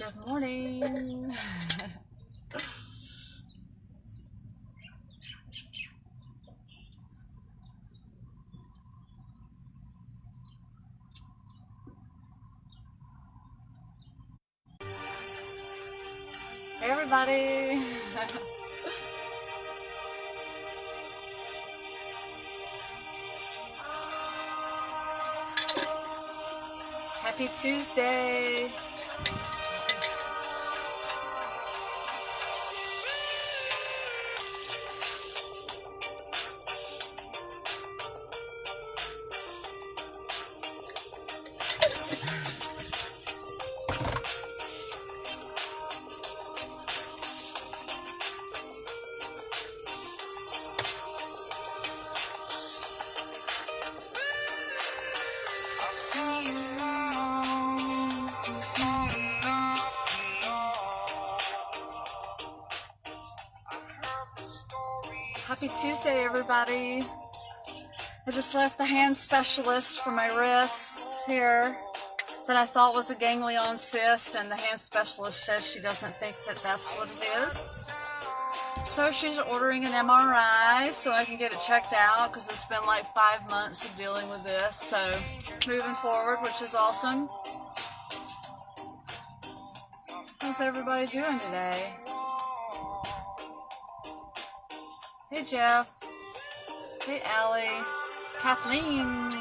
Good morning. Hey everybody. Happy Tuesday. Happy Tuesday, everybody. I just left the hand specialist for my wrist here that I thought was a ganglion cyst, and the hand specialist says she doesn't think that that's what it is. So she's ordering an MRI so I can get it checked out, because it's been like 5 months of dealing with this. So moving forward, which is awesome. How's everybody doing today? Hey Jeff. Hey Allie. Kathleen.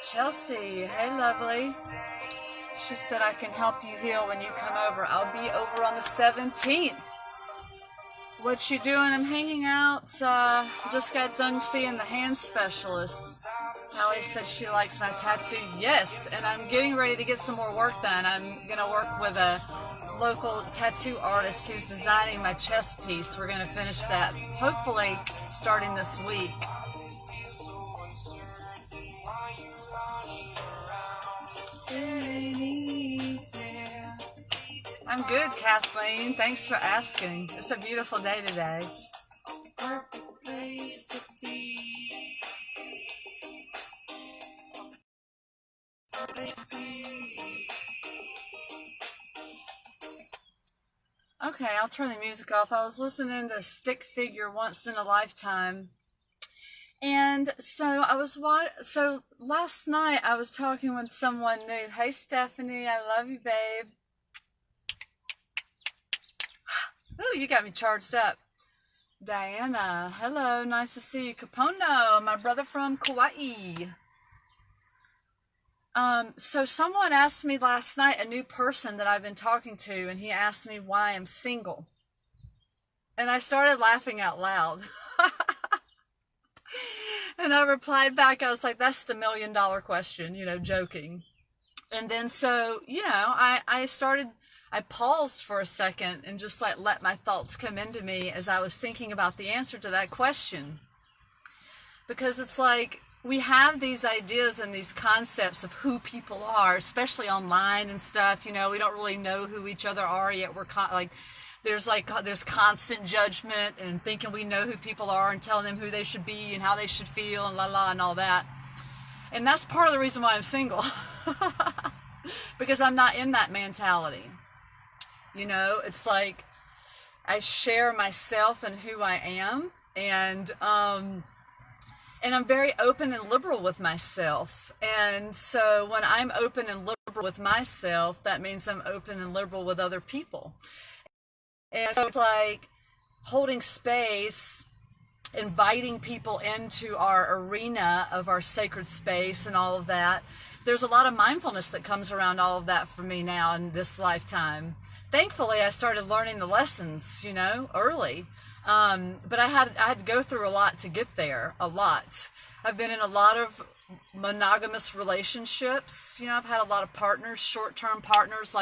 Chelsea. Hey lovely. She said I can help you heal when you come over. I'll be over on the 17th. What you doing? I'm hanging out. Just got done seeing the hand specialist. Allie said she likes my tattoo. Yes, and I'm getting ready to get some more work done. I'm going to work with a local tattoo artist who's designing my chest piece. We're going to finish that, hopefully, starting this week. I'm good, Kathleen. Thanks for asking. It's a beautiful day today. Perfect place to be. Okay, I'll turn the music off. I was listening to Stick Figure Once in a Lifetime. And so last night I was talking with someone new. Hey Stephanie, I love you, babe. Oh, you got me charged up. Diana, hello, nice to see you. Kapono, my brother from Kauai. So someone asked me last night, a new person that I've been talking to, and he asked me why I'm single. And I started laughing out loud. And I replied back, I was like, that's the $1 million question, joking. And then so, I paused for a second and just let my thoughts come into me as I was thinking about the answer to that question. Because it's like, we have these ideas and these concepts of who people are, especially online and stuff. We don't really know who each other are yet. There's constant judgment and thinking we know who people are and telling them who they should be and how they should feel and and all that. And that's part of the reason why I'm single. Because I'm not in that mentality. It's like I share myself and who I am, and I'm very open and liberal with myself. And so when I'm open and liberal with myself, that means I'm open and liberal with other people. And so it's like holding space, inviting people into our arena of our sacred space and all of that. There's a lot of mindfulness that comes around all of that for me now in this lifetime. Thankfully, I started learning the lessons, early. But I had to go through a lot to get there, a lot. I've been in a lot of monogamous relationships. I've had a lot of partners, short-term partners.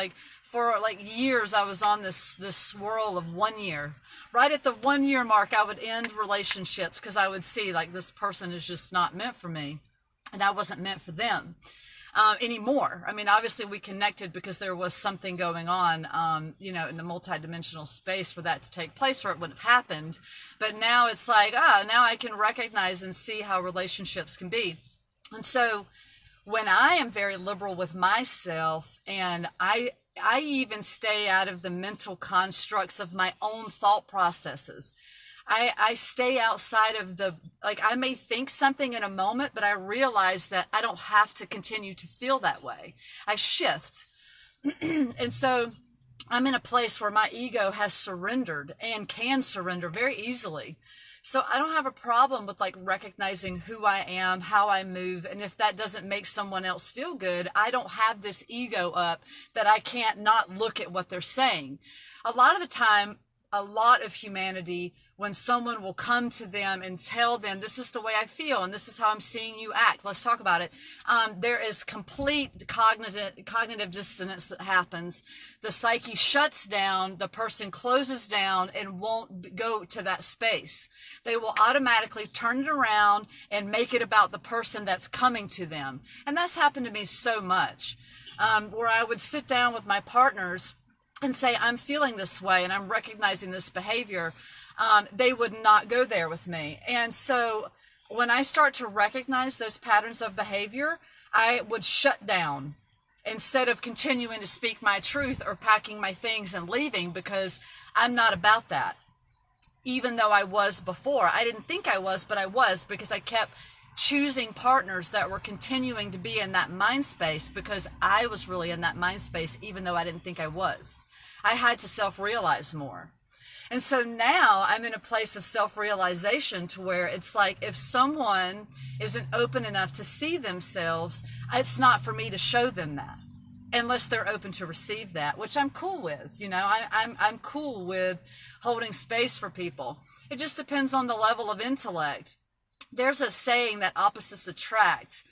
For years, I was on this swirl of 1 year. Right at the 1 year mark, I would end relationships because I would see this person is just not meant for me, and I wasn't meant for them. anymore. I mean, obviously we connected because there was something going on, in the multidimensional space for that to take place, or it wouldn't have happened. But now it's like, now I can recognize and see how relationships can be. And so when I am very liberal with myself, and I even stay out of the mental constructs of my own thought processes. I stay outside of I may think something in a moment, but I realize that I don't have to continue to feel that way. I shift. And so I'm in a place where my ego has surrendered and can surrender very easily. So I don't have a problem with recognizing who I am, how I move. And if that doesn't make someone else feel good, I don't have this ego up that I can't not look at what they're saying. A lot of the time, a lot of humanity, when someone will come to them and tell them, this is the way I feel and this is how I'm seeing you act, let's talk about it. There is complete cognitive dissonance that happens. The psyche shuts down, the person closes down and won't go to that space. They will automatically turn it around and make it about the person that's coming to them. And that's happened to me so much, where I would sit down with my partners and say, I'm feeling this way and I'm recognizing this behavior. They would not go there with me. And so when I start to recognize those patterns of behavior, I would shut down instead of continuing to speak my truth or packing my things and leaving, because I'm not about that. Even though I was before, I didn't think I was, but I was, because I kept choosing partners that were continuing to be in that mind space, because I was really in that mind space, even though I didn't think I was. I had to self-realize more. And so now I'm in a place of self-realization to where it's like, if someone isn't open enough to see themselves, it's not for me to show them that unless they're open to receive that, which I'm cool with. I'm cool with holding space for people. It just depends on the level of intellect. There's a saying that opposites attract,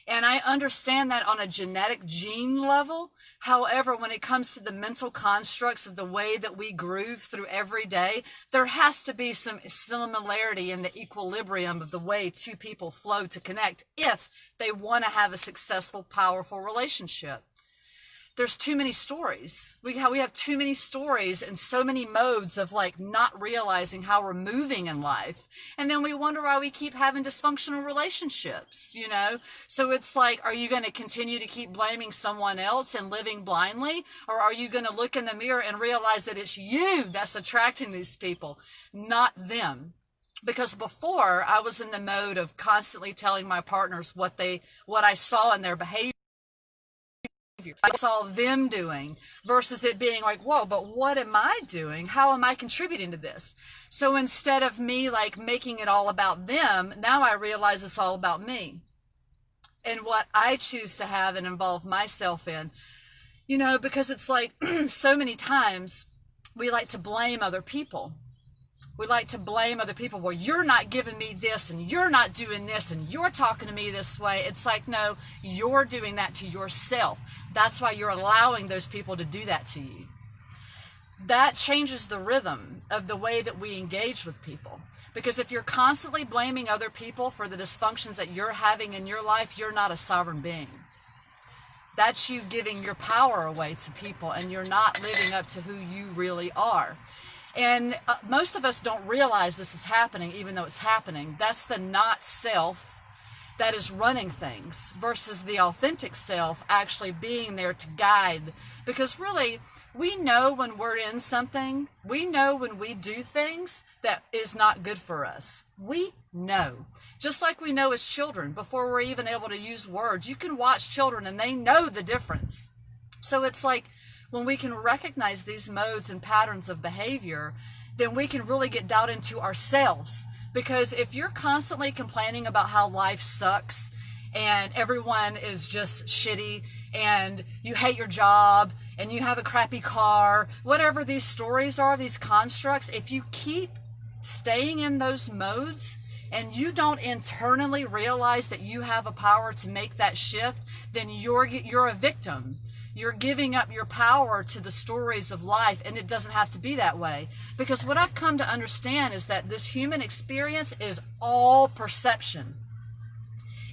and I understand that on a genetic gene level. However, when it comes to the mental constructs of the way that we groove through every day, there has to be some similarity in the equilibrium of the way two people flow to connect if they want to have a successful, powerful relationship. There's too many stories. We have too many stories and so many modes of not realizing how we're moving in life. And then we wonder why we keep having dysfunctional relationships, So it's are you going to continue to keep blaming someone else and living blindly? Or are you going to look in the mirror and realize that it's you that's attracting these people, not them? Because before, I was in the mode of constantly telling my partners what I saw in their behavior. I saw them doing, versus it being whoa, but what am I doing? How am I contributing to this? So instead of me making it all about them, now I realize it's all about me and what I choose to have and involve myself in, because it's so many times we like to blame other people. We like to blame other people. Well, you're not giving me this and you're not doing this and you're talking to me this way. It's no, you're doing that to yourself. That's why you're allowing those people to do that to you. That changes the rhythm of the way that we engage with people. Because if you're constantly blaming other people for the dysfunctions that you're having in your life, you're not a sovereign being. That's you giving your power away to people, and you're not living up to who you really are. And most of us don't realize this is happening, even though it's happening. That's the not self that is running things versus the authentic self actually being there to guide. Because really, we know when we're in something, we know when we do things that is not good for us. We know. Just like we know as children, before we're even able to use words. You can watch children and they know the difference. So it's when we can recognize these modes and patterns of behavior, then we can really get down into ourselves. Because if you're constantly complaining about how life sucks and everyone is just shitty and you hate your job and you have a crappy car, whatever these stories are, these constructs, if you keep staying in those modes and you don't internally realize that you have a power to make that shift, then you're a victim. You're giving up your power to the stories of life, and it doesn't have to be that way. Because what I've come to understand is that this human experience is all perception.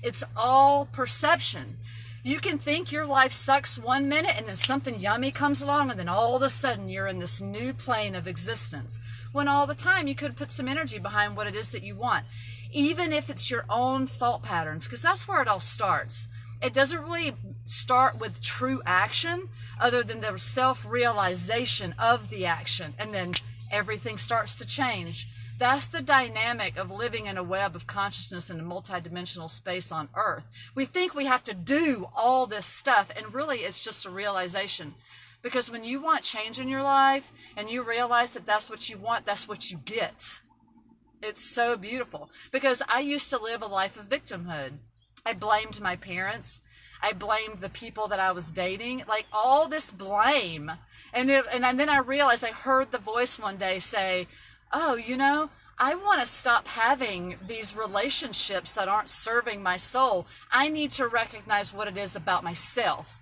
It's all perception. You can think your life sucks 1 minute and then something yummy comes along and then all of a sudden you're in this new plane of existence. When all the time you could put some energy behind what it is that you want. Even if it's your own thought patterns, because that's where it all starts. It doesn't really start with true action other than the self-realization of the action. And then everything starts to change. That's the dynamic of living in a web of consciousness in a multidimensional space on Earth. We think we have to do all this stuff, and really it's just a realization. Because when you want change in your life and you realize that that's what you want, that's what you get. It's so beautiful. Because I used to live a life of victimhood. I blamed my parents. I blamed the people that I was dating. Like all this blame. And then I realized, I heard the voice one day say, oh, you know, I want to stop having these relationships that aren't serving my soul. I need to recognize what it is about myself.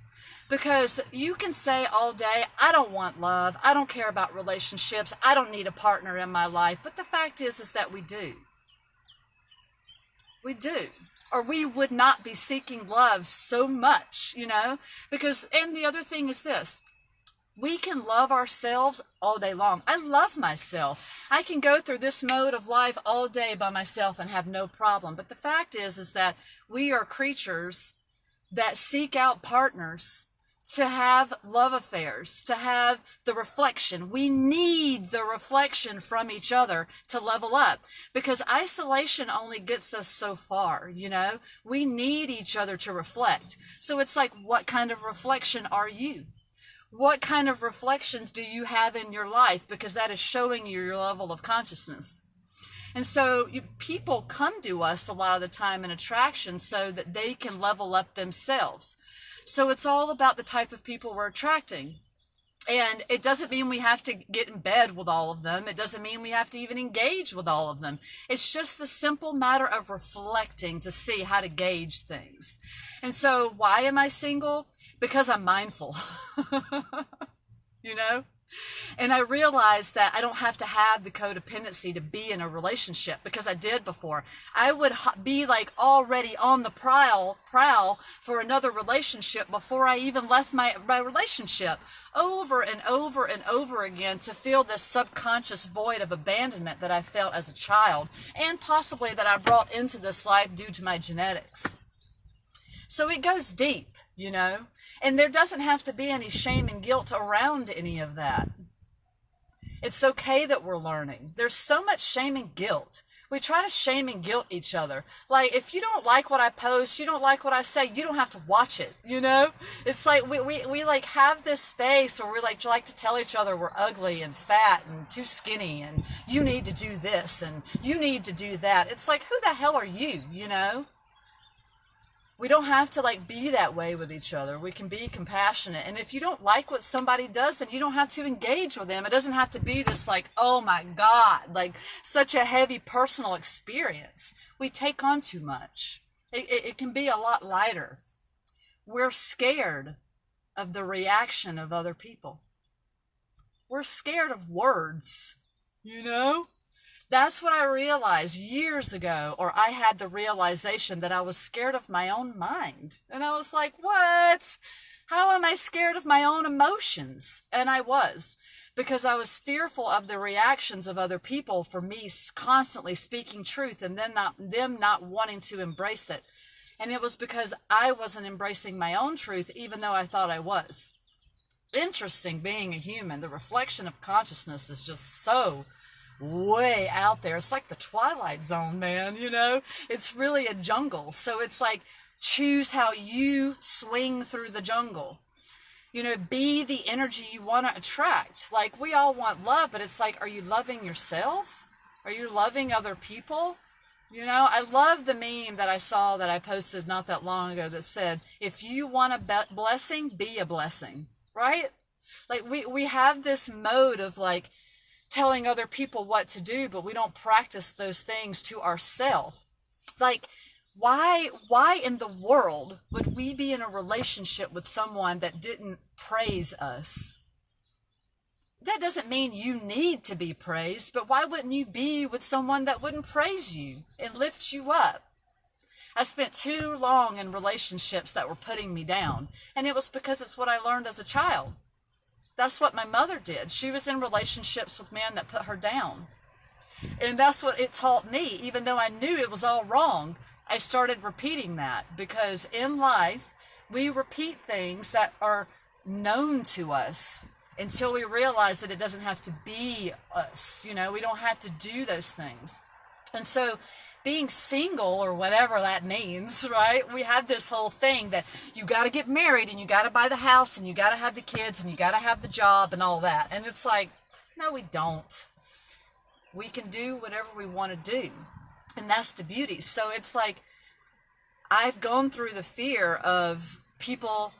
Because you can say all day, I don't want love. I don't care about relationships. I don't need a partner in my life. But the fact is that we do. We do. Or we would not be seeking love so much, you know? Because, and the other thing is this. We can love ourselves all day long. I love myself. I can go through this mode of life all day by myself and have no problem. But the fact is that we are creatures that seek out partners to have love affairs, to have the reflection. We need the reflection from each other to level up, because isolation only gets us so far, you know? We need each other to reflect. So it's like, what kind of reflection are you? What kind of reflections do you have in your life? Because that is showing you your level of consciousness. And so people come to us a lot of the time in attraction so that they can level up themselves. So it's all about the type of people we're attracting. And it doesn't mean we have to get in bed with all of them. It doesn't mean we have to even engage with all of them. It's just the simple matter of reflecting to see how to gauge things. And so why am I single? Because I'm mindful, you know? And I realized that I don't have to have the codependency to be in a relationship, because I did before. I would be like already on the prowl for another relationship before I even left my relationship, over and over and over again, to feel this subconscious void of abandonment that I felt as a child, and possibly that I brought into this life due to my genetics. So it goes deep, you know? And there doesn't have to be any shame and guilt around any of that. It's okay that we're learning. There's so much shame and guilt. We try to shame and guilt each other. Like, if you don't like what I post, you don't like what I say, you don't have to watch it, you know? It's like we like have this space where we like to tell each other we're ugly and fat and too skinny and you need to do this and you need to do that. It's like, who the hell are you, you know? We don't have to like be that way with each other. We can be compassionate. And if you don't like what somebody does, then you don't have to engage with them. It doesn't have to be this like, oh my God, like such a heavy personal experience. We take on too much. It can be a lot lighter. We're scared of the reaction of other people. We're scared of words, you know? That's what I realized years ago, or I had the realization that I was scared of my own mind. And I was like, what? How am I scared of my own emotions? And I was, because I was fearful of the reactions of other people for me constantly speaking truth and then them not wanting to embrace it. And it was because I wasn't embracing my own truth, even though I thought I was. Interesting, being a human. The reflection of consciousness is just so way out there. It's like the Twilight Zone, man, you know? It's really a jungle. So it's like, choose how you swing through the jungle. You know, be the energy you want to attract. Like, we all want love, but it's like, are you loving yourself? Are you loving other people? You know, I love the meme that I saw that I posted not that long ago that said, if you want a blessing, be a blessing, right? Like, we have this mode of like, telling other people what to do, but we don't practice those things to ourselves. Like, why in the world would we be in a relationship with someone that didn't praise us? That doesn't mean you need to be praised, but why wouldn't you be with someone that wouldn't praise you and lift you up? I spent too long in relationships that were putting me down. And it was because it's what I learned as a child. That's what my mother did. She was in relationships with men that put her down. And that's what it taught me. Even though I knew it was all wrong, I started repeating that, because in life, we repeat things that are known to us until we realize that it doesn't have to be us. You know, we don't have to do those things. And so being single, or whatever that means, right? We have this whole thing that you got to get married and you got to buy the house and you got to have the kids and you got to have the job and all that. And it's like, no, we don't. We can do whatever we want to do. And that's the beauty. So it's like, I've gone through the fear of people,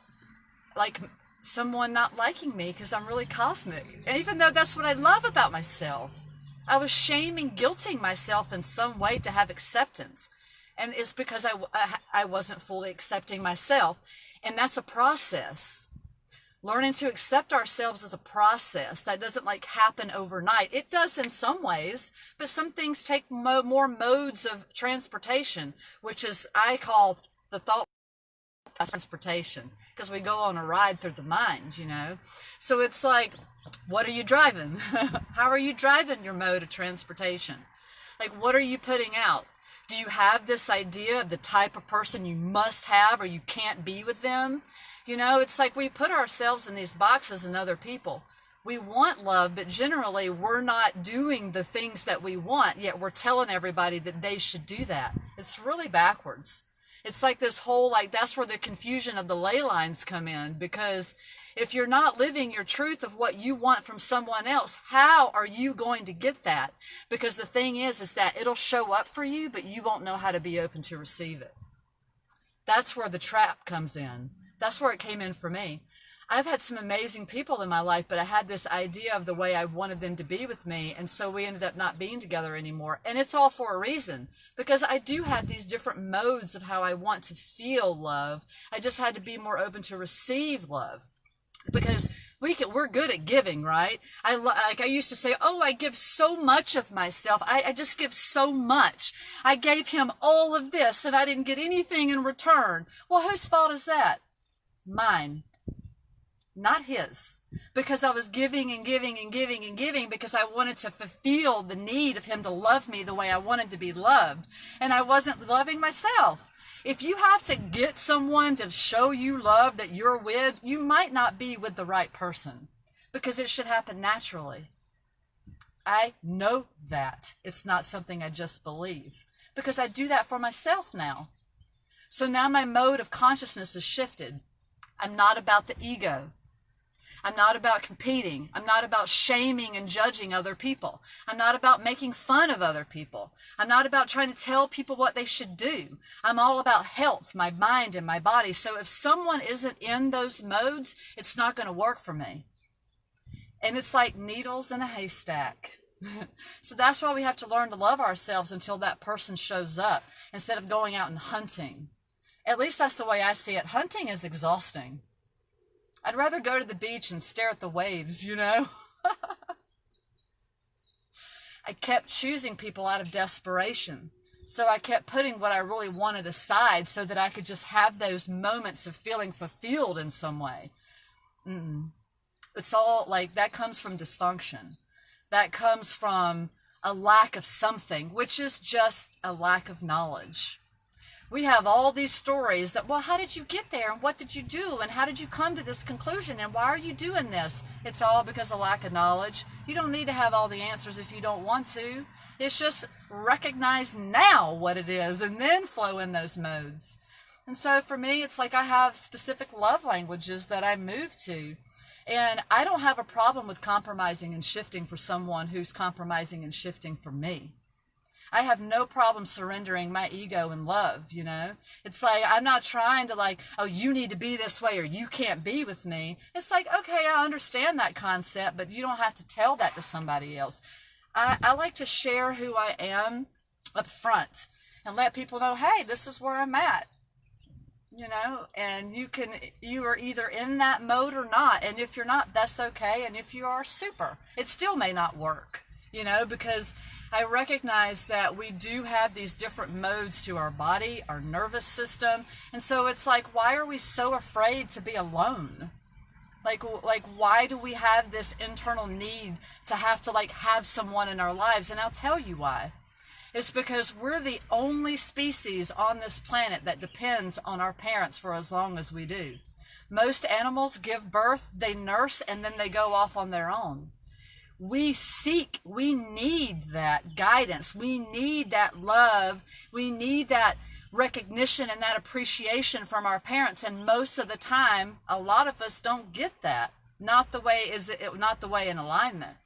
like someone not liking me because I'm really cosmic. And even though that's what I love about myself, I was shaming, guilting myself in some way to have acceptance. And it's because I wasn't fully accepting myself. And that's a process. Learning to accept ourselves is a process that doesn't like happen overnight. It does in some ways, but some things take more modes of transportation, which is, I call the thought transportation, because we go on a ride through the mind, you know. So it's like, what are you driving? How are you driving your mode of transportation? Like, what are you putting out? Do you have this idea of the type of person you must have or you can't be with them? You know, it's like we put ourselves in these boxes and other people. We want love, but generally we're not doing the things that we want, yet we're telling everybody that they should do that. It's really backwards. It's like this whole, like, that's where the confusion of the ley lines come in, because if you're not living your truth of what you want from someone else, how are you going to get that? Because the thing is that it'll show up for you, but you won't know how to be open to receive it. That's where the trap comes in. That's where it came in for me. I've had some amazing people in my life, but I had this idea of the way I wanted them to be with me, and so we ended up not being together anymore. And it's all for a reason, because I do have these different modes of how I want to feel love. I just had to be more open to receive love, because we're good at giving, right? I used to say, oh, I give so much of myself. I just give so much. I gave him all of this, and I didn't get anything in return. Well, whose fault is that? Mine, not his, because I was giving and giving and giving and giving because I wanted to fulfill the need of him to love me the way I wanted to be loved, and I wasn't loving myself. If you have to get someone to show you love that you're with, you might not be with the right person, because it should happen naturally. I know that. It's not something I just believe, because I do that for myself now. So now my mode of consciousness is shifted. I'm not about the ego. I'm not about competing. I'm not about shaming and judging other people. I'm not about making fun of other people. I'm not about trying to tell people what they should do. I'm all about health, my mind and my body. So if someone isn't in those modes, it's not going to work for me. And it's like needles in a haystack. So that's why we have to learn to love ourselves until that person shows up, instead of going out and hunting. At least that's the way I see it. Hunting is exhausting. I'd rather go to the beach and stare at the waves, you know? I kept choosing people out of desperation. So I kept putting what I really wanted aside so that I could just have those moments of feeling fulfilled in some way. It's all like, that comes from dysfunction. That comes from a lack of something, which is just a lack of knowledge. We have all these stories that, well, how did you get there? And what did you do? And how did you come to this conclusion? And why are you doing this? It's all because of lack of knowledge. You don't need to have all the answers if you don't want to. It's just recognize now what it is and then flow in those modes. And so for me, it's like I have specific love languages that I move to. And I don't have a problem with compromising and shifting for someone who's compromising and shifting for me. I have no problem surrendering my ego in love, you know? It's like, I'm not trying to like, oh, you need to be this way or you can't be with me. It's like, okay, I understand that concept, but you don't have to tell that to somebody else. I like to share who I am up front and let people know, hey, this is where I'm at, you know? And you are either in that mode or not. And if you're not, that's okay. And if you are, super. It still may not work. because I recognize that we do have these different modes to our body, our nervous system. And so it's like, why are we so afraid to be alone? Like why do we have this internal need to have to have someone in our lives? And I'll tell you why. It's because we're the only species on this planet that depends on our parents for as long as we do. Most animals give birth, they nurse, and then they go off on their own. We need that guidance. We need that love. We need that recognition and that appreciation from our parents. And most of the time, a lot of us don't get that. Not the way in alignment.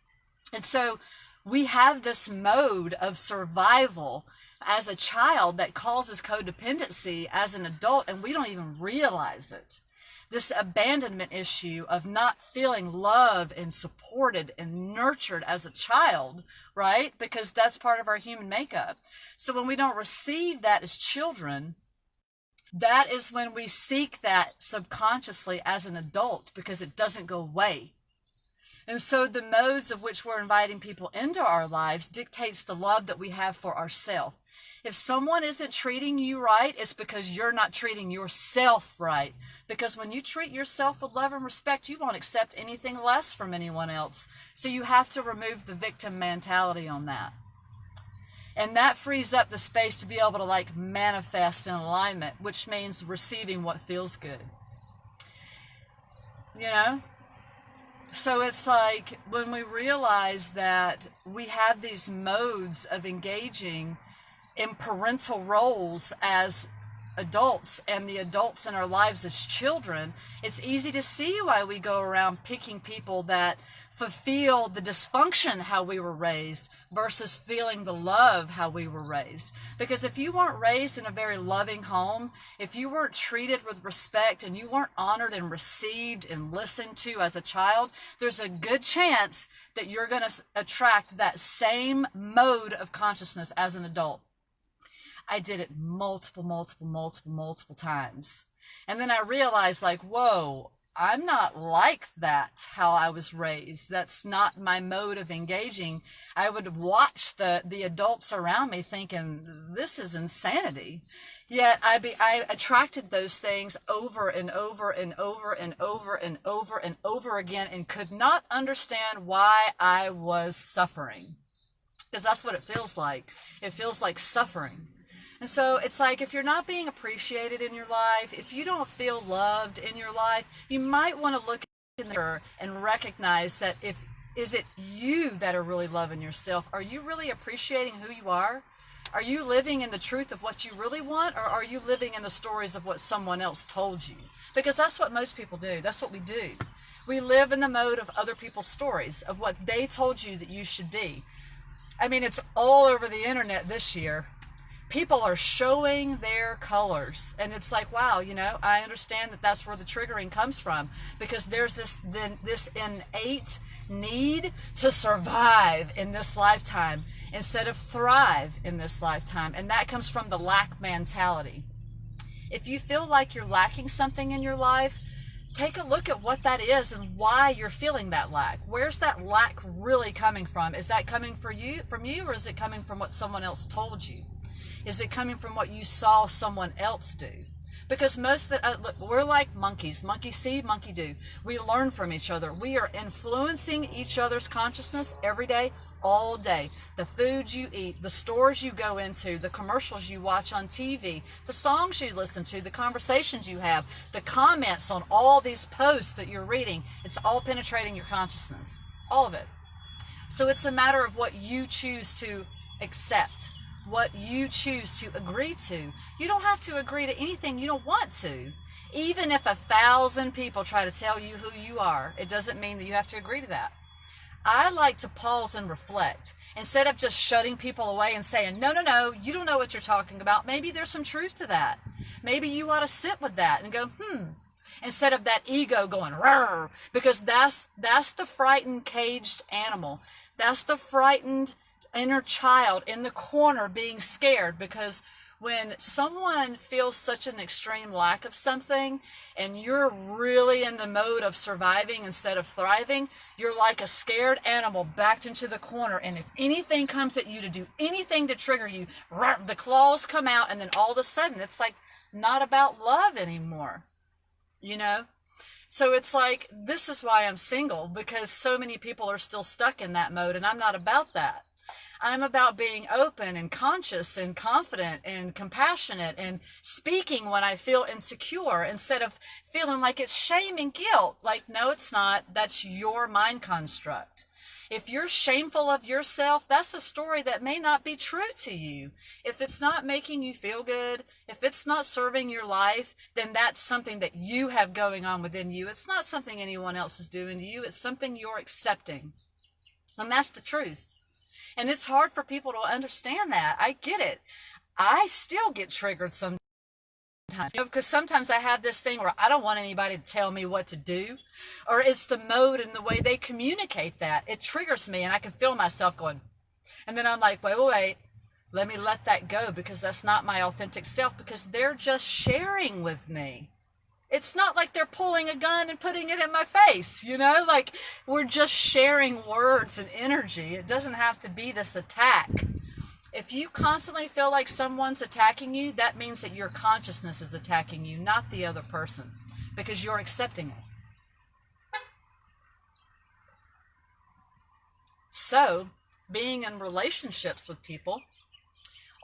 And so we have this mode of survival as a child that causes codependency as an adult, and we don't even realize it. This abandonment issue of not feeling loved and supported and nurtured as a child, right? Because that's part of our human makeup. So when we don't receive that as children, that is when we seek that subconsciously as an adult, because it doesn't go away. And so the modes of which we're inviting people into our lives dictates the love that we have for ourselves. If someone isn't treating you right, it's because you're not treating yourself right. Because when you treat yourself with love and respect, you won't accept anything less from anyone else. So you have to remove the victim mentality on that. And that frees up the space to be able to manifest in alignment, which means receiving what feels good. So it's like when we realize that we have these modes of engaging in parental roles as adults and the adults in our lives as children, it's easy to see why we go around picking people that fulfill the dysfunction how we were raised versus feeling the love how we were raised. Because if you weren't raised in a very loving home, if you weren't treated with respect and you weren't honored and received and listened to as a child, there's a good chance that you're going to attract that same mode of consciousness as an adult. I did it multiple times. And then I realized whoa, I'm not like that how I was raised. That's not my mode of engaging. I would watch the adults around me thinking, this is insanity. Yet I attracted those things over and over and over and over and over and over again and could not understand why I was suffering. Because that's what it feels like. It feels like suffering. And so it's like if you're not being appreciated in your life, if you don't feel loved in your life, you might want to look in the mirror and recognize that is it you that are really loving yourself? Are you really appreciating who you are? Are you living in the truth of what you really want, or are you living in the stories of what someone else told you? Because that's what most people do. That's what we do. We live in the mode of other people's stories, of what they told you that you should be. I mean, it's all over the internet this year. People are showing their colors, and it's like, wow, I understand that that's where the triggering comes from, because there's this innate need to survive in this lifetime instead of thrive in this lifetime, and that comes from the lack mentality. If you feel like you're lacking something in your life, take a look at what that is and why you're feeling that lack. Where's that lack really coming from? Is that coming from you, or is it coming from what someone else told you? Is it coming from what you saw someone else do? Because look, we're like monkeys. Monkey see, monkey do. We learn from each other. We are influencing each other's consciousness every day, all day. The foods you eat, the stores you go into, the commercials you watch on TV, the songs you listen to, the conversations you have, the comments on all these posts that you're reading, it's all penetrating your consciousness. All of it. So it's a matter of what you choose to accept, what you choose to agree to. You don't have to agree to anything you don't want to. Even if 1,000 people try to tell you who you are, it doesn't mean that you have to agree to that. I like to pause and reflect instead of just shutting people away and saying, no, you don't know what you're talking about. Maybe there's some truth to that. Maybe you ought to sit with that and go, instead of that ego going, rawr, because that's the frightened, caged animal. That's the frightened inner child in the corner being scared, because When someone feels such an extreme lack of something and you're really in the mode of surviving instead of thriving, you're like a scared animal backed into the corner. And if anything comes at you to do anything to trigger you, the claws come out, and then all of a sudden it's like not about love anymore, you know? So it's like, this is why I'm single, because so many people are still stuck in that mode, and I'm not about that. I'm about being open and conscious and confident and compassionate and speaking when I feel insecure instead of feeling like it's shame and guilt. Like, no, it's not. That's your mind construct. If you're shameful of yourself, that's a story that may not be true to you. If it's not making you feel good, if it's not serving your life, then that's something that you have going on within you. It's not something anyone else is doing to you. It's something you're accepting. And that's the truth. And it's hard for people to understand that. I get it. I still get triggered sometimes. Because sometimes I have this thing where I don't want anybody to tell me what to do. Or it's the mode and the way they communicate that. It triggers me, and I can feel myself going. And then I'm like, wait. Let me let that go, because that's not my authentic self, because they're just sharing with me. It's not like they're pulling a gun and putting it in my face, like we're just sharing words and energy. It doesn't have to be this attack. If you constantly feel like someone's attacking you, that means that your consciousness is attacking you, not the other person, because you're accepting it. So, being in relationships with people,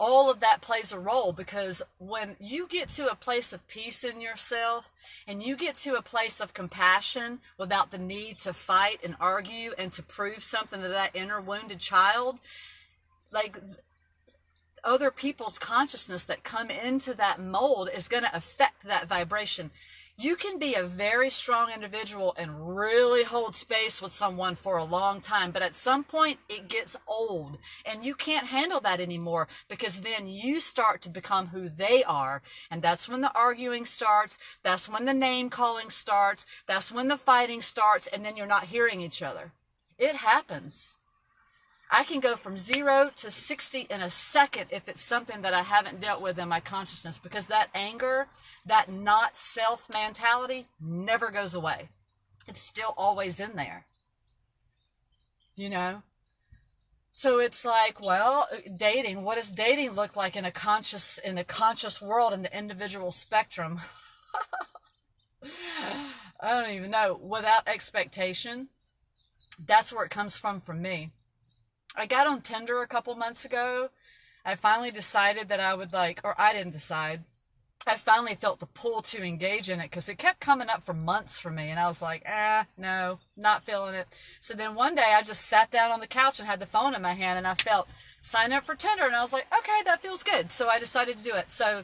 all of that plays a role, because when you get to a place of peace in yourself and you get to a place of compassion without the need to fight and argue and to prove something to that inner wounded child, like other people's consciousness that come into that mold is going to affect that vibration. You can be a very strong individual and really hold space with someone for a long time, but at some point it gets old and you can't handle that anymore, because then you start to become who they are. And that's when the arguing starts. That's when the name calling starts. That's when the fighting starts. And then you're not hearing each other. It happens. I can go from 0 to 60 in a second if it's something that I haven't dealt with in my consciousness, because that anger, that not self mentality never goes away. It's still always in there. So it's like, well, dating, what does dating look like in a conscious world, in the individual spectrum? I don't even know. Without expectation, that's where it comes from for me. I got on Tinder a couple months ago. I finally decided that I would I didn't decide. I finally felt the pull to engage in it, because it kept coming up for months for me. And I was like, no, not feeling it. So then one day I just sat down on the couch and had the phone in my hand, and I felt sign up for Tinder. And I was like, okay, that feels good. So I decided to do it. So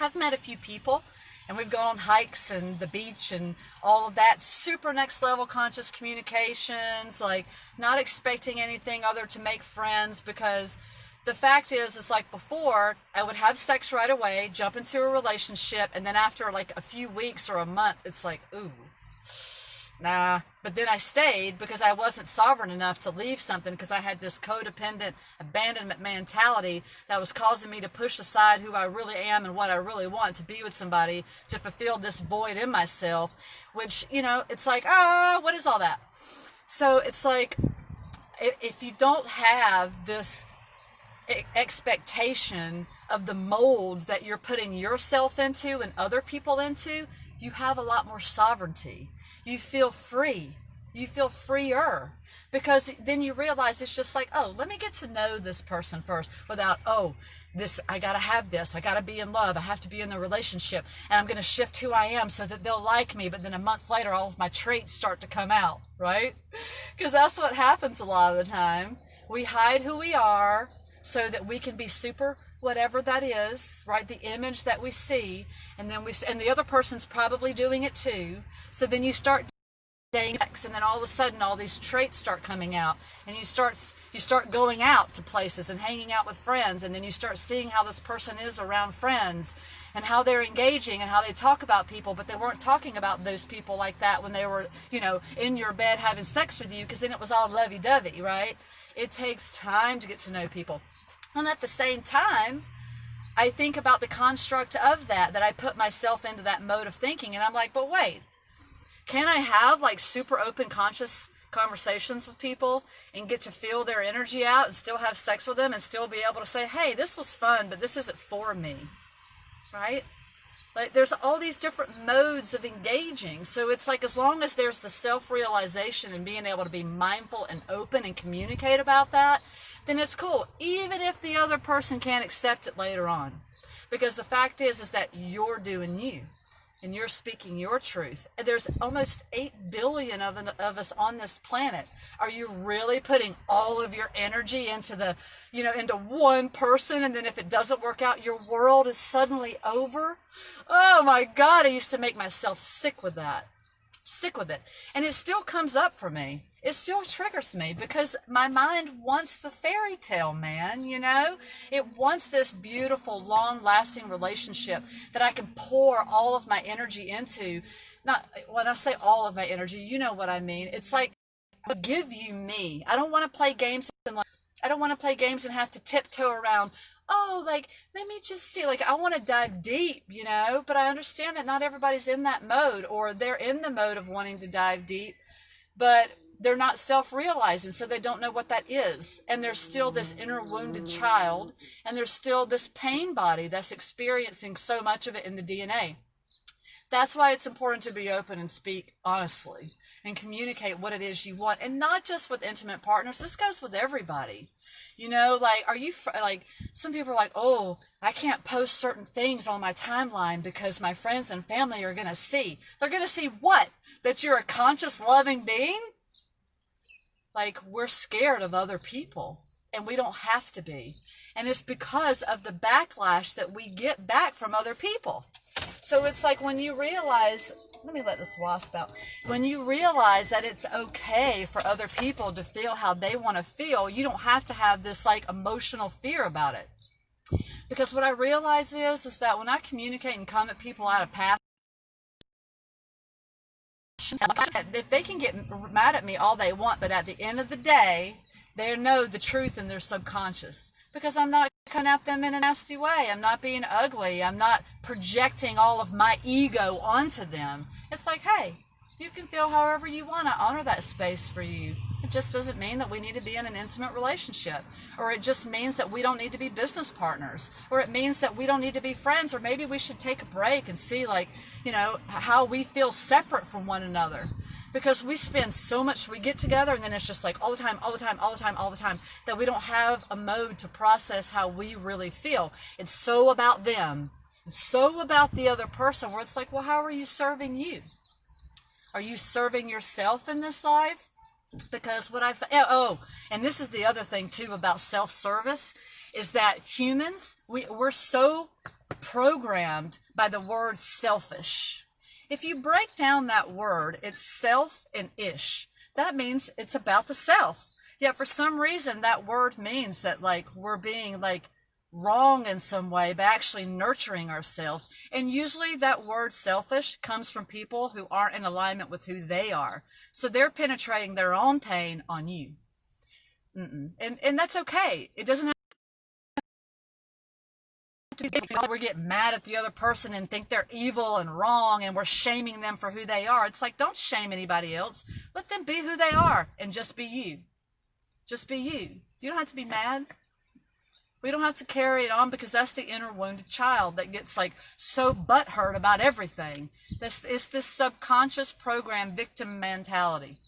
I've met a few people, and we've gone on hikes and the beach and all of that. Super next level conscious communications, like not expecting anything other to make friends, because the fact is, it's like before, I would have sex right away, jump into a relationship, and then after like a few weeks or a month, it's like, ooh, nah. But then I stayed because I wasn't sovereign enough to leave something, because I had this codependent abandonment mentality that was causing me to push aside who I really am and what I really want, to be with somebody to fulfill this void in myself, which, it's like, what is all that? So it's like, if you don't have this expectation of the mold that you're putting yourself into and other people into, you have a lot more sovereignty. You feel free. You feel freer, because then you realize it's just like, let me get to know this person first, without, I gotta have this, I gotta be in love, I have to be in the relationship, and I'm gonna shift who I am so that they'll like me, but then a month later all of my traits start to come out, right? Because that's what happens a lot of the time. We hide who we are so that we can be super whatever that is, right? The image that we see, and then and the other person's probably doing it too. So then you start dating sex, and then all of a sudden all these traits start coming out, and you start going out to places and hanging out with friends, and then you start seeing how this person is around friends and how they're engaging and how they talk about people, but they weren't talking about those people like that when they were, in your bed having sex with you, because then it was all lovey-dovey, right? It takes time to get to know people. And at the same time, I think about the construct of that I put myself into that mode of thinking, and I'm like, but wait, can I have like super open conscious conversations with people and get to feel their energy out and still have sex with them and still be able to say, hey, this was fun, but this isn't for me, right? Like there's all these different modes of engaging. So it's like, as long as there's the self-realization and being able to be mindful and open and communicate about that, then it's cool, even if the other person can't accept it later on. Because the fact is that you're doing you. And you're speaking your truth. And there's almost 8 billion of us on this planet. Are you really putting all of your energy into into one person, and then if it doesn't work out, your world is suddenly over? Oh my God, I used to make myself sick with that. Sick with it. And it still comes up for me. It still triggers me because my mind wants the fairy tale, man, It wants this beautiful, long-lasting relationship that I can pour all of my energy into. Not when I say all of my energy, you know what I mean. It's like, I'll give you me. I don't want to play games and have to tiptoe around. Oh, like, let me just see, like, I want to dive deep, but I understand that not everybody's in that mode, or they're in the mode of wanting to dive deep, but they're not self-realizing, so they don't know what that is. And there's still this inner wounded child, and there's still this pain body that's experiencing so much of it in the DNA. That's why it's important to be open and speak honestly and communicate what it is you want, and not just with intimate partners. This goes with everybody. Like, some people are like, oh, I can't post certain things on my timeline because my friends and family are going to see. They're going to see what? That you're a conscious, loving being? Like, we're scared of other people, and we don't have to be. And it's because of the backlash that we get back from other people. So it's like, when you realize, let me let this wasp out. When you realize that it's okay for other people to feel how they want to feel, you don't have to have this like emotional fear about it. Because what I realize is that when I communicate and come at people out of passion, if they can get mad at me all they want, but at the end of the day, they know the truth in their subconscious. Because I'm not coming at them in a nasty way. I'm not being ugly. I'm not projecting all of my ego onto them. It's like, hey, you can feel however you want. I honor that space for you. It just doesn't mean that we need to be in an intimate relationship. Or it just means that we don't need to be business partners. Or it means that we don't need to be friends. Or maybe we should take a break and see, like, how we feel separate from one another. Because we spend so much, we get together and then it's just like all the time, that we don't have a mode to process how we really feel. It's so about them. It's so about the other person, where it's like, well, how are you serving you? Are you serving yourself in this life? Because and this is the other thing too about self-service, is that humans, we're so programmed by the word selfish. If you break down that word, it's self and ish. That means it's about the self. Yet for some reason, that word means that like we're being like wrong in some way by actually nurturing ourselves. And usually that word selfish comes from people who aren't in alignment with who they are. So they're penetrating their own pain on you. And that's okay. It doesn't have we get mad at the other person and think they're evil and wrong and we're shaming them for who they are. It's like, don't shame anybody else. Let them be who they are and just be you. Just be you. You don't have to be mad. We don't have to carry it on, because that's the inner wounded child that gets like so butthurt about everything. It's this subconscious program victim mentality.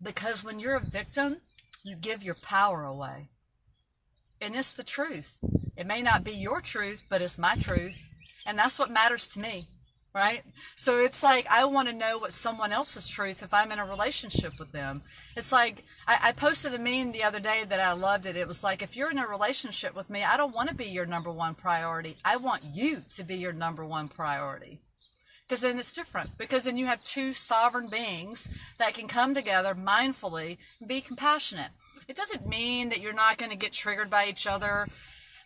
Because when you're a victim, you give your power away. And it's the truth. It may not be your truth, but it's my truth. And that's what matters to me, right? So it's like, I want to know what someone else's truth if I'm in a relationship with them. It's like, I posted a meme the other day that I loved it. It was like, if you're in a relationship with me, I don't want to be your number one priority. I want you to be your number one priority. Because then it's different. Because then you have two sovereign beings that can come together mindfully and be compassionate. It doesn't mean that you're not going to get triggered by each other,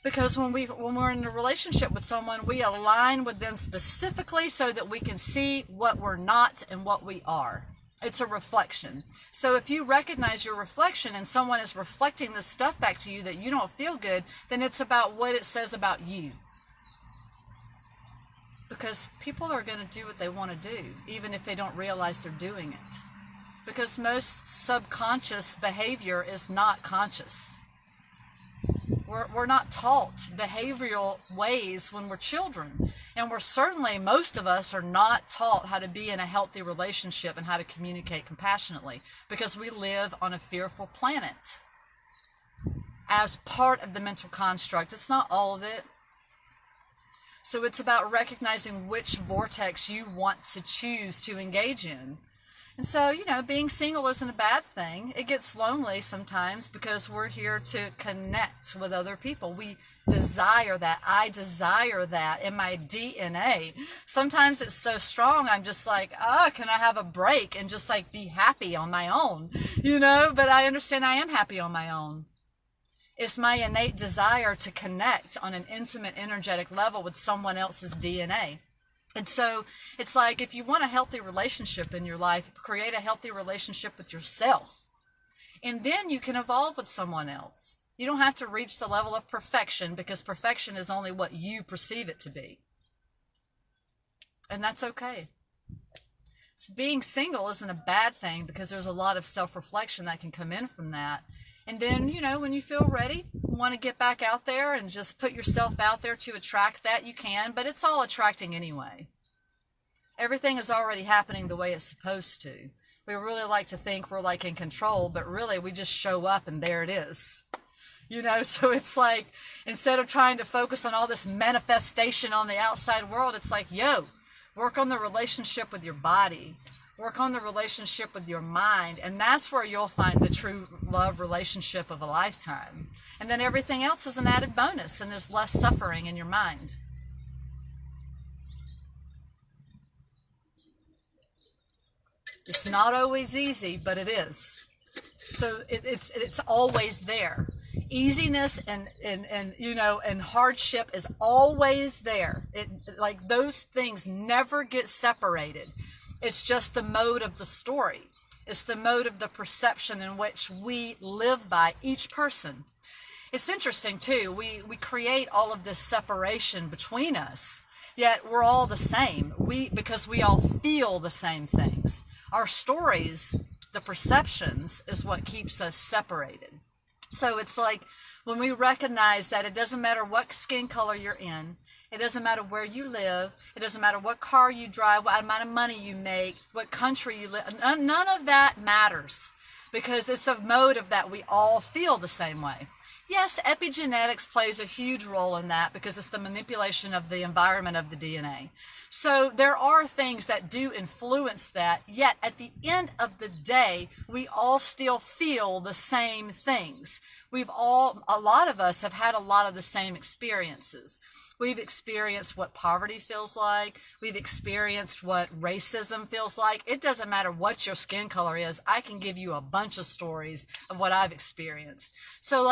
because when we're in a relationship with someone, we align with them specifically so that we can see what we're not and what we are. It's a reflection. So if you recognize your reflection and someone is reflecting the stuff back to you that you don't feel good, then it's about what it says about you. Because people are going to do what they want to do, even if they don't realize they're doing it. Because most subconscious behavior is not conscious. We're not taught behavioral ways when we're children. And we're certainly, most of us are not taught how to be in a healthy relationship and how to communicate compassionately, because we live on a fearful planet as part of the mental construct. It's not all of it. So it's about recognizing which vortex you want to choose to engage in. And so, being single isn't a bad thing. It gets lonely sometimes because we're here to connect with other people. We desire that. I desire that in my DNA. Sometimes it's so strong, I'm just like, can I have a break and just like be happy on my own? But I understand I am happy on my own. It's my innate desire to connect on an intimate, energetic level with someone else's DNA. And so it's like, if you want a healthy relationship in your life, create a healthy relationship with yourself. And then you can evolve with someone else. You don't have to reach the level of perfection, because perfection is only what you perceive it to be. And that's okay. So being single isn't a bad thing, because there's a lot of self-reflection that can come in from that. And then, when you feel ready, want to get back out there and just put yourself out there to attract that, you can, but it's all attracting anyway. Everything is already happening the way it's supposed to. We really like to think we're like in control, but really we just show up and there it is. So it's like, instead of trying to focus on all this manifestation on the outside world, it's like, work on the relationship with your body. Work on the relationship with your mind, and that's where you'll find the true love relationship of a lifetime. And then everything else is an added bonus, and there's less suffering in your mind. It's not always easy, but it is. So it's always there. Easiness and hardship is always there. Like those things never get separated. It's just the mode of the story. It's the mode of the perception in which we live by, each person. It's interesting, too. We create all of this separation between us, yet we're all the same. Because we all feel the same things. Our stories, the perceptions, is what keeps us separated. So it's like when we recognize that it doesn't matter what skin color you're in, it doesn't matter where you live. It doesn't matter what car you drive, what amount of money you make, what country you live. None of that matters, because it's a mode of that we all feel the same way. Yes, epigenetics plays a huge role in that, because it's the manipulation of the environment of the DNA. So there are things that do influence that, yet at the end of the day, we all still feel the same things. A lot of us have had a lot of the same experiences. We've experienced what poverty feels like. We've experienced what racism feels like. It doesn't matter what your skin color is. I can give you a bunch of stories of what I've experienced. So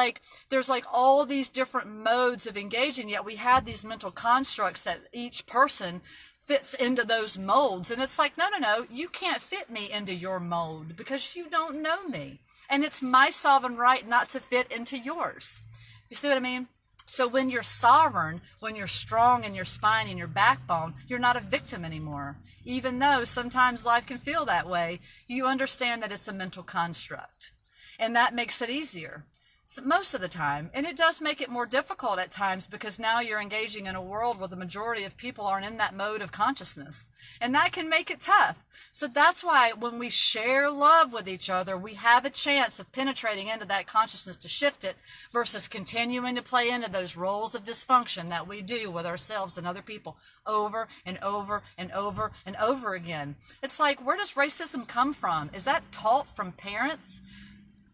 there's all these different modes of engaging, yet we have these mental constructs that each person fits into those molds. And it's like, no, you can't fit me into your mold because you don't know me. And it's my sovereign right not to fit into yours. You see what I mean? So when you're sovereign, when you're strong in your spine and your backbone, you're not a victim anymore. Even though sometimes life can feel that way, you understand that it's a mental construct. And that makes it easier. So most of the time. And it does make it more difficult at times, because now you're engaging in a world where the majority of people aren't in that mode of consciousness. And that can make it tough. So that's why when we share love with each other, we have a chance of penetrating into that consciousness to shift it, versus continuing to play into those roles of dysfunction that we do with ourselves and other people over and over and over and over again. It's like, where does racism come from? Is that taught from parents?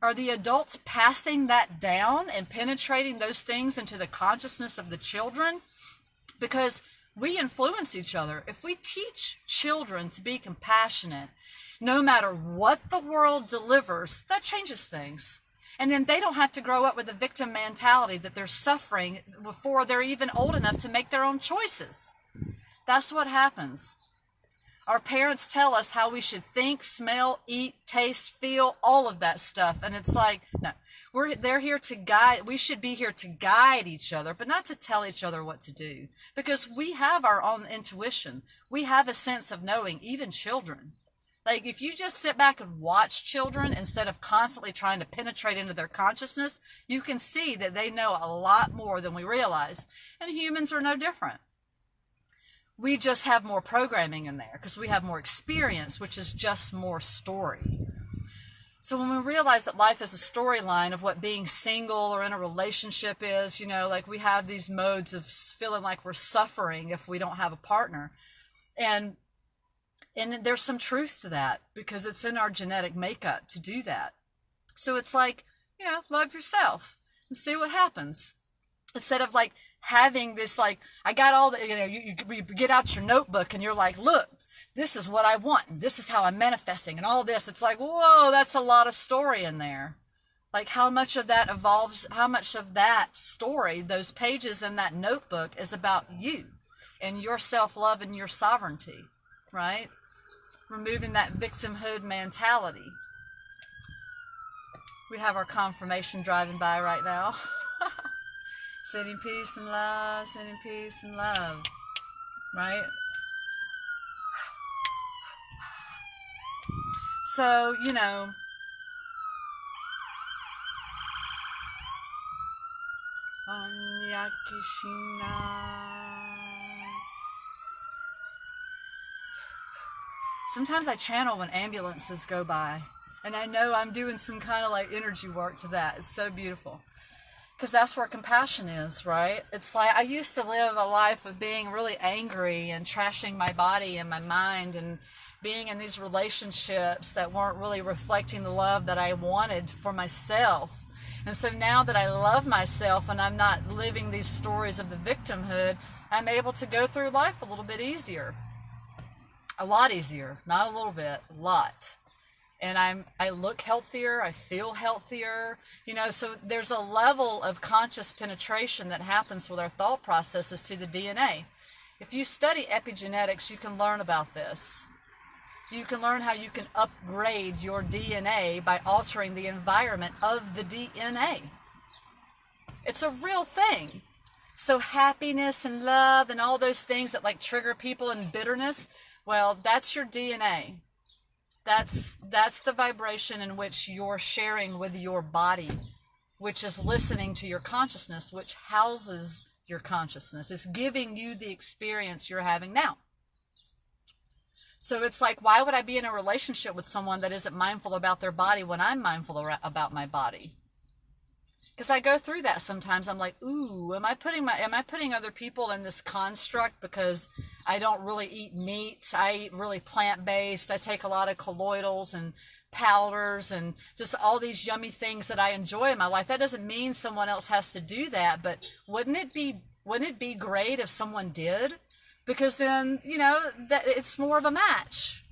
Are the adults passing that down and penetrating those things into the consciousness of the children? Because we influence each other. If we teach children to be compassionate, no matter what the world delivers, that changes things. And then they don't have to grow up with a victim mentality that they're suffering before they're even old enough to make their own choices. That's what happens. Our parents tell us how we should think, smell, eat, taste, feel, all of that stuff. And it's like, no, they're here to guide. We should be here to guide each other, but not to tell each other what to do, because we have our own intuition. We have a sense of knowing, even children. Like, if you just sit back and watch children instead of constantly trying to penetrate into their consciousness, you can see that they know a lot more than we realize. And humans are no different. We just have more programming in there because we have more experience, which is just more story. So when we realize that life is a storyline of what being single or in a relationship is, like we have these modes of feeling like we're suffering if we don't have a partner. And there's some truth to that because it's in our genetic makeup to do that. So it's like, love yourself and see what happens. Instead of like having this, like, I got all the, you get out your notebook and you're like, look, this is what I want, and this is how I'm manifesting, and all this. It's like, whoa, that's a lot of story in there. Like, how much of that evolves, how much of that story, those pages in that notebook, is about you and your self-love and your sovereignty, right? Removing that victimhood mentality. We have our confirmation driving by right now. Sending peace and love, sending peace and love, right? So, sometimes I channel when ambulances go by, and I know I'm doing some kind of like energy work to that. It's so beautiful. Because that's where compassion is, right? It's like I used to live a life of being really angry and trashing my body and my mind and being in these relationships that weren't really reflecting the love that I wanted for myself. And so now that I love myself and I'm not living these stories of the victimhood, I'm able to go through life a little bit easier. A lot easier. Not a little bit, a lot. And I look healthier, I feel healthier, so there's a level of conscious penetration that happens with our thought processes to the DNA. If you study epigenetics, you can learn about this. You can learn how you can upgrade your DNA by altering the environment of the DNA. It's a real thing. So happiness and love and all those things that like trigger people in bitterness, well, that's your DNA. That's the vibration in which you're sharing with your body, which is listening to your consciousness, which houses your consciousness. It's giving you the experience you're having now. So it's like, why would I be in a relationship with someone that isn't mindful about their body when I'm mindful about my body? Because I go through that sometimes. I'm like, ooh, am I putting other people in this construct because I don't really eat meat? I eat really plant-based. I take a lot of colloidals and powders and just all these yummy things that I enjoy in my life. That doesn't mean someone else has to do that, but wouldn't it be great if someone did? Because then, that it's more of a match.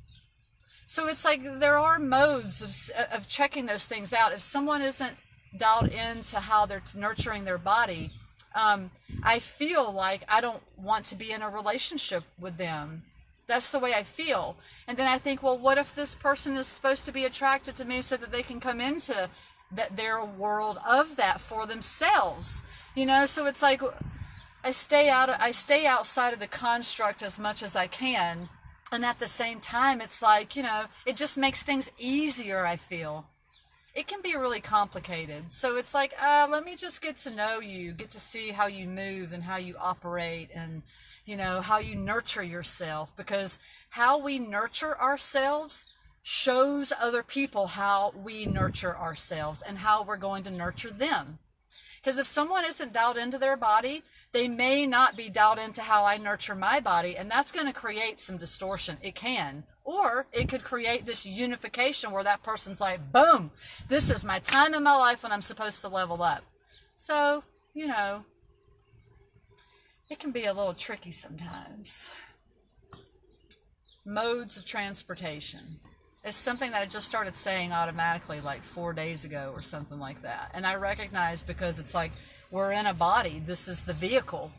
So it's like there are modes of checking those things out. If someone isn't dialed into how they're nurturing their body, I feel like I don't want to be in a relationship with them. That's the way I feel. And then I think, well, what if this person is supposed to be attracted to me so that they can come into their world of that for themselves? So it's like I stay outside of the construct as much as I can. And at the same time, it's like, it just makes things easier, I feel. It can be really complicated. So it's like, let me just get to know you, get to see how you move and how you operate and, how you nurture yourself. Because how we nurture ourselves shows other people how we nurture ourselves and how we're going to nurture them. Because if someone isn't dialed into their body, they may not be dialed into how I nurture my body, and that's going to create some distortion. It can. Or it could create this unification where that person's like, boom, this is my time in my life when I'm supposed to level up. So, it can be a little tricky sometimes. Modes of transportation. It's something that I just started saying automatically like 4 days ago or something like that. And I recognize because it's like we're in a body. This is the vehicle.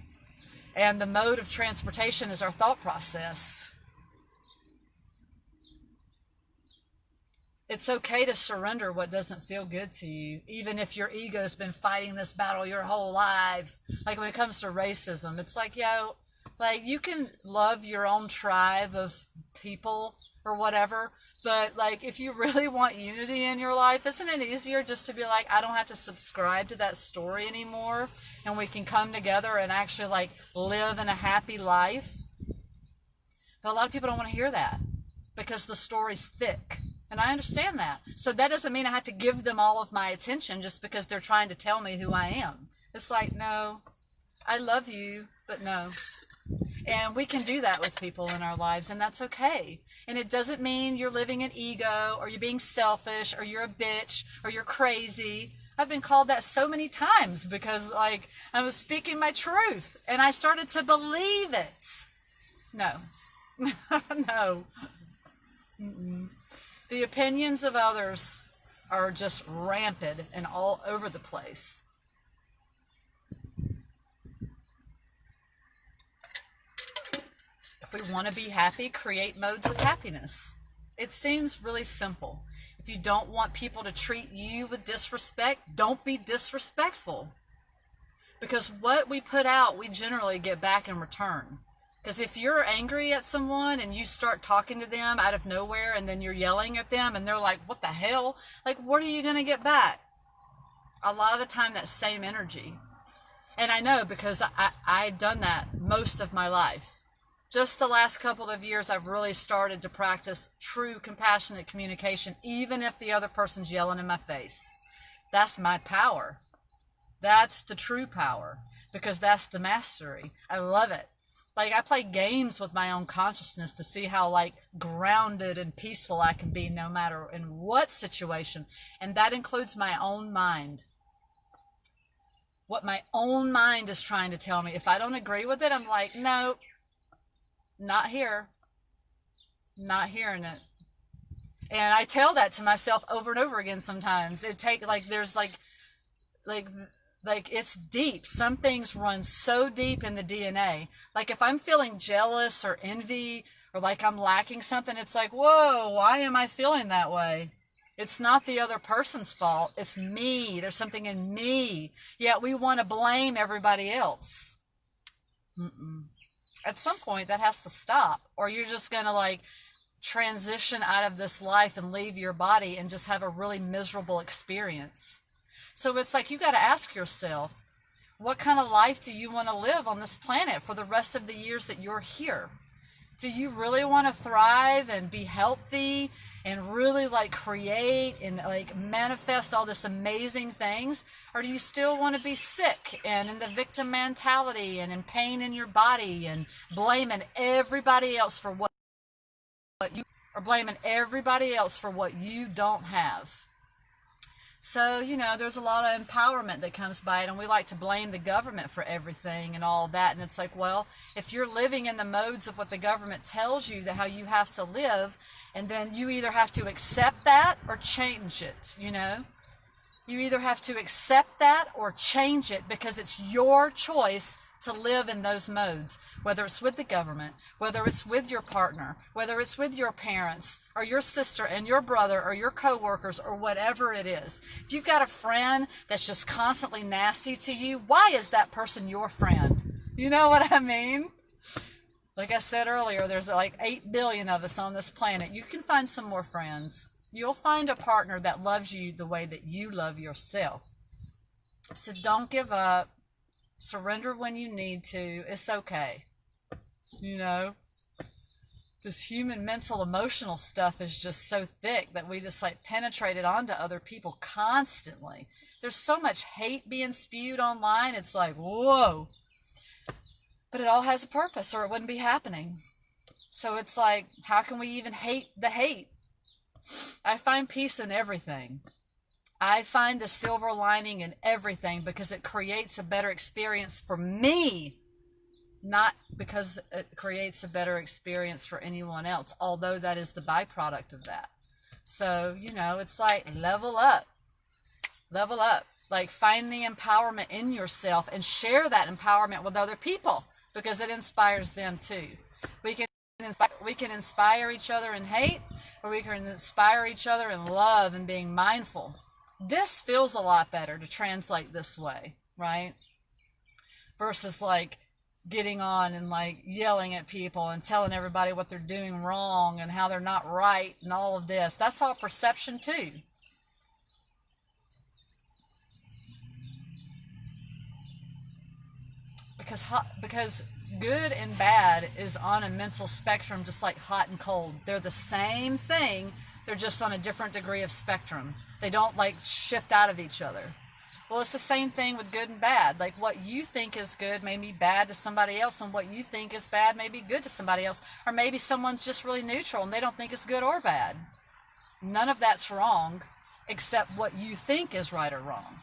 And the mode of transportation is our thought process. It's okay to surrender what doesn't feel good to you, even if your ego's been fighting this battle your whole life. Like when it comes to racism, it's like, like you can love your own tribe of people or whatever, but like if you really want unity in your life, isn't it easier just to be like, I don't have to subscribe to that story anymore, and we can come together and actually like live in a happy life? But a lot of people don't want to hear that because the story's thick. And I understand that. So that doesn't mean I have to give them all of my attention just because they're trying to tell me who I am. It's like, no, I love you, but no. And we can do that with people in our lives, and that's okay. And it doesn't mean you're living in ego, or you're being selfish, or you're a bitch, or you're crazy. I've been called that so many times because, like, I was speaking my truth, and I started to believe it. No. No. Mm-mm. The opinions of others are just rampant and all over the place. If we want to be happy, create modes of happiness. It seems really simple. If you don't want people to treat you with disrespect, don't be disrespectful. Because what we put out, we generally get back in return. Because if you're angry at someone and you start talking to them out of nowhere and then you're yelling at them and they're like, what the hell? Like, what are you going to get back? A lot of the time, that same energy. And I know because I've done that most of my life. Just the last couple of years, I've really started to practice true compassionate communication, even if the other person's yelling in my face. That's my power. That's the true power, because that's the mastery. I love it. Like, I play games with my own consciousness to see how, like, grounded and peaceful I can be no matter in what situation. And that includes my own mind. What my own mind is trying to tell me. If I don't agree with it, I'm like, no, not here. Not hearing it. And I tell that to myself over and over again sometimes. There's it's deep. Some things run so deep in the DNA. Like if I'm feeling jealous or envy or like I'm lacking something, it's like, whoa, why am I feeling that way? It's not the other person's fault. It's me. There's something in me. Yet we want to blame everybody else. Mm-mm. At some point that has to stop, or you're just going to like transition out of this life and leave your body and just have a really miserable experience. So it's like you got to ask yourself, what kind of life do you want to live on this planet for the rest of the years that you're here? Do you really want to thrive and be healthy and really like create and like manifest all this amazing things? Or do you still want to be sick and in the victim mentality and in pain in your body and blaming everybody else for what you are, blaming everybody else for what you don't have? So, there's a lot of empowerment that comes by it, and we like to blame the government for everything and all that. And it's like, well, if you're living in the modes of what the government tells you that how you have to live, and then you either have to accept that or change it, You either have to accept that or change it because it's your choice to live in those modes, whether it's with the government, whether it's with your partner, whether it's with your parents or your sister and your brother or your coworkers or whatever it is. If you've got a friend that's just constantly nasty to you, why is that person your friend? You know what I mean? Like I said earlier, there's like 8 billion of us on this planet. You can find some more friends. You'll find a partner that loves you the way that you love yourself. So don't give up. Surrender when you need to. It's okay. This human mental emotional stuff is just so thick that we just like penetrate it onto other people constantly. There's so much hate being spewed online. It's like, whoa. But it all has a purpose or it wouldn't be happening. So it's like, how can we even hate the hate? I find peace in everything. I find the silver lining in everything because it creates a better experience for me, not because it creates a better experience for anyone else, although that is the byproduct of that. So, it's like level up, like find the empowerment in yourself and share that empowerment with other people because it inspires them too. We can we can inspire each other in hate, or we can inspire each other in love and being mindful. This feels a lot better to translate this way, right? Versus like getting on and like yelling at people and telling everybody what they're doing wrong and how they're not right and all of this. That's all perception too. Because good and bad is on a mental spectrum, just like hot and cold. They're the same thing, they're just on a different degree of spectrum. They don't like shift out of each other. Well, it's the same thing with good and bad. Like what you think is good may be bad to somebody else, and what you think is bad may be good to somebody else. Or maybe someone's just really neutral and they don't think it's good or bad. None of that's wrong except what you think is right or wrong.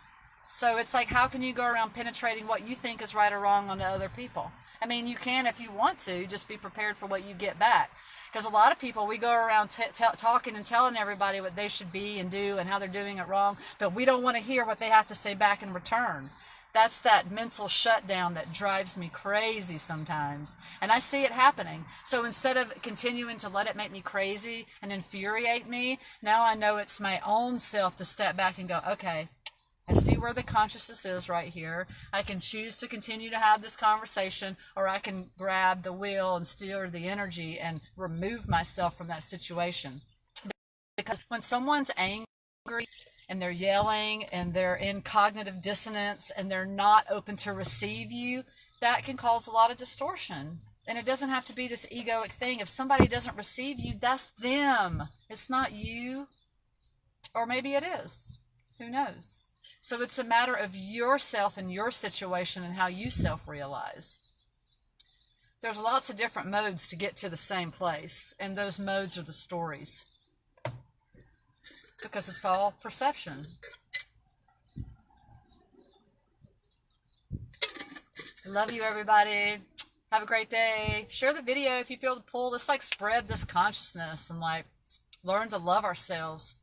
So it's like, how can you go around penetrating what you think is right or wrong onto other people? I mean, you can if you want to, just be prepared for what you get back. Because a lot of people, we go around talking and telling everybody what they should be and do and how they're doing it wrong, but we don't want to hear what they have to say back in return. That's that mental shutdown that drives me crazy sometimes. And I see it happening. So instead of continuing to let it make me crazy and infuriate me, now I know it's my own self to step back and go, okay, I see where the consciousness is right here. I can choose to continue to have this conversation, or I can grab the wheel and steer the energy and remove myself from that situation. Because when someone's angry and they're yelling and they're in cognitive dissonance and they're not open to receive you, that can cause a lot of distortion. And it doesn't have to be this egoic thing. If somebody doesn't receive you, that's them. It's not you. Or maybe it is. Who knows? So it's a matter of yourself and your situation and how you self-realize. There's lots of different modes to get to the same place, and those modes are the stories. Because it's all perception. Love you, everybody. Have a great day. Share the video if you feel the pull. Let's like spread this consciousness and like learn to love ourselves.